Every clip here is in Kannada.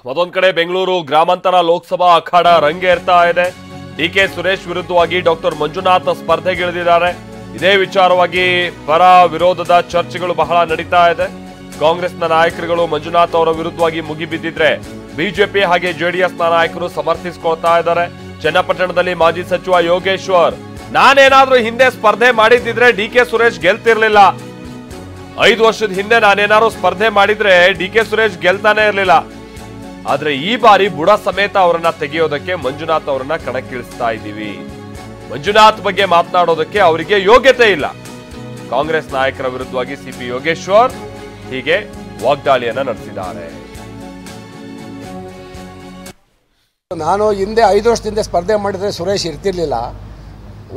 ಮತ್ತೊಂದು ಕಡೆ ಬೆಂಗಳೂರು ಗ್ರಾಮಾಂತರ ಲೋಕಸಭಾ ಅಖಾಡ ರಂಗೇರ್ತಾ ಇದೆ. ಡಿಕೆ ಸುರೇಶ್ ವಿರುದ್ಧವಾಗಿ ಡಾಕ್ಟರ್ ಮಂಜುನಾಥ್ ಸ್ಪರ್ಧೆಗಿಳಿದಿದ್ದಾರೆ. ಇದೇ ವಿಚಾರವಾಗಿ ಪರ ವಿರೋಧದ ಚರ್ಚೆಗಳು ಬಹಳ ನಡೀತಾ ಇದೆ. ಕಾಂಗ್ರೆಸ್ನ ನಾಯಕರುಗಳು ಮಂಜುನಾಥ್ ಅವರ ವಿರುದ್ಧವಾಗಿ ಮುಗಿಬಿದ್ದಿದ್ರೆ ಬಿಜೆಪಿ ಹಾಗೆ ಜೆಡಿಎಸ್ನ ನಾಯಕರು ಸಮರ್ಥಿಸಿಕೊಳ್ತಾ ಇದ್ದಾರೆ. ಚನ್ನಪಟ್ಟಣದಲ್ಲಿ ಮಾಜಿ ಸಚಿವ ಯೋಗೇಶ್ವರ್, ನಾನೇನಾದ್ರೂ ಹಿಂದೆ ಸ್ಪರ್ಧೆ ಮಾಡಿದ್ದಿದ್ರೆ ಡಿಕೆ ಸುರೇಶ್ ಗೆಲ್ತಿರ್ಲಿಲ್ಲ. 5 ವರ್ಷದ ಹಿಂದೆ ನಾನೇನಾದ್ರು ಸ್ಪರ್ಧೆ ಮಾಡಿದ್ರೆ ಡಿಕೆ ಸುರೇಶ್ ಗೆಲ್ತಾನೆ ಇರಲಿಲ್ಲ. ಆದ್ರೆ ಈ ಬಾರಿ ಬುಡ ಸಮೇತ ಅವರನ್ನ ತೆಗೆಯೋದಕ್ಕೆ ಮಂಜುನಾಥ್ ಅವರನ್ನ ಕಣಕ್ಕಿಳಿಸ್ತಾ ಇದ್ದೀವಿ. ಮಂಜುನಾಥ್ ಬಗ್ಗೆ ಮಾತನಾಡೋದಕ್ಕೆ ಅವರಿಗೆ ಯೋಗ್ಯತೆ ಇಲ್ಲ. ಕಾಂಗ್ರೆಸ್ ನಾಯಕರ ವಿರುದ್ಧವಾಗಿ ಸಿಪಿ ಯೋಗೇಶ್ವರ್ ಹೀಗೆ ವಾಗ್ದಾಳಿಯನ್ನ ನಡೆಸಿದ್ದಾರೆ. ನಾನು ಹಿಂದೆ 5 ವರ್ಷದಿಂದ ಸ್ಪರ್ಧೆ ಮಾಡಿದರೆ ಸುರೇಶ್ ಇರ್ತಿರ್ಲಿಲ್ಲ.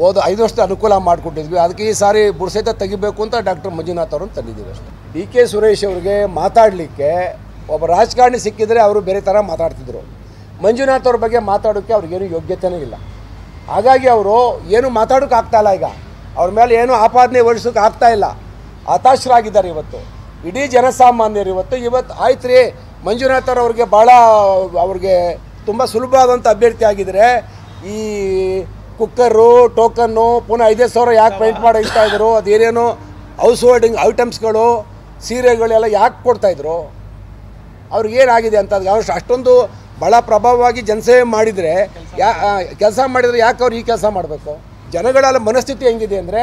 5 ವರ್ಷದ ಅನುಕೂಲ ಮಾಡಿಕೊಟ್ಟಿದ್ವಿ. ಅದಕ್ಕೆ ಈ ಸಾರಿ ಬುಡಸಹಿತ ತೆಗಿಬೇಕು ಅಂತ ಡಾಕ್ಟರ್ ಮಂಜುನಾಥ್ ಅವರನ್ನು ತಂದಿದ್ದೀವಿ ಅಷ್ಟೇ. ಡಿ ಕೆ ಸುರೇಶ್ ಅವರಿಗೆ ಮಾತಾಡಲಿಕ್ಕೆ ಒಬ್ಬ ರಾಜಕಾರಣಿ ಸಿಕ್ಕಿದರೆ ಅವರು ಬೇರೆ ಥರ ಮಾತಾಡ್ತಿದ್ರು. ಮಂಜುನಾಥ್ ಅವ್ರ ಬಗ್ಗೆ ಮಾತಾಡೋಕ್ಕೆ ಅವ್ರಿಗೇನು ಯೋಗ್ಯತೆಯೂ ಇಲ್ಲ. ಹಾಗಾಗಿ ಅವರು ಏನು ಮಾತಾಡೋಕೆ ಆಗ್ತಾಯಿಲ್ಲ. ಈಗ ಅವ್ರ ಮೇಲೆ ಏನು ಆಪಾದನೆ ಹೊರಿಸೋಕೆ ಆಗ್ತಾಯಿಲ್ಲ. ಹತಾಶರಾಗಿದ್ದಾರೆ. ಇವತ್ತು ಇಡೀ ಜನಸಾಮಾನ್ಯರು ಇವತ್ತು ಆಯ್ತು ರೀ, ಮಂಜುನಾಥ್ ಅವ್ರಿಗೆ ಭಾಳ ಅವ್ರಿಗೆ ತುಂಬ ಸುಲಭವಾದಂಥ ಅಭ್ಯರ್ಥಿ ಆಗಿದ್ದಾರೆ. ಈ ಕುಕ್ಕರು ಟೋಕನ್ನು ಪುನಃ 5,000 ಯಾಕೆ ಪೇಂಟ್ ಮಾಡಿ ಇಡ್ತಾಯಿದ್ರು, ಅದೇನೇನು ಹೌಸ್ ಹೋಲ್ಡಿಂಗ್ ಐಟಮ್ಸ್ಗಳು ಸೀರೆಗಳೆಲ್ಲ ಯಾಕೆ ಕೊಡ್ತಾಯಿದ್ರು, ಅವ್ರಿಗೇನಾಗಿದೆ ಅಂತ ಅವ್ರು ಅಷ್ಟೊಂದು ಭಾಳ ಪ್ರಭಾವವಾಗಿ ಜನಸೇವೆ ಮಾಡಿದರೆ ಕೆಲಸ ಮಾಡಿದರೆ ಯಾಕೆ ಅವ್ರು ಈ ಕೆಲಸ ಮಾಡಬೇಕು? ಜನಗಳ ಮನಸ್ಥಿತಿ ಹೆಂಗಿದೆ ಅಂದರೆ,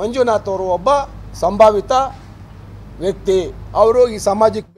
ಮಂಜುನಾಥ್ ಅವರು ಒಬ್ಬ ಸಂಭಾವಿತ ವ್ಯಕ್ತಿ. ಅವರು ಈ ಸಮಾಜಕ್ಕೆ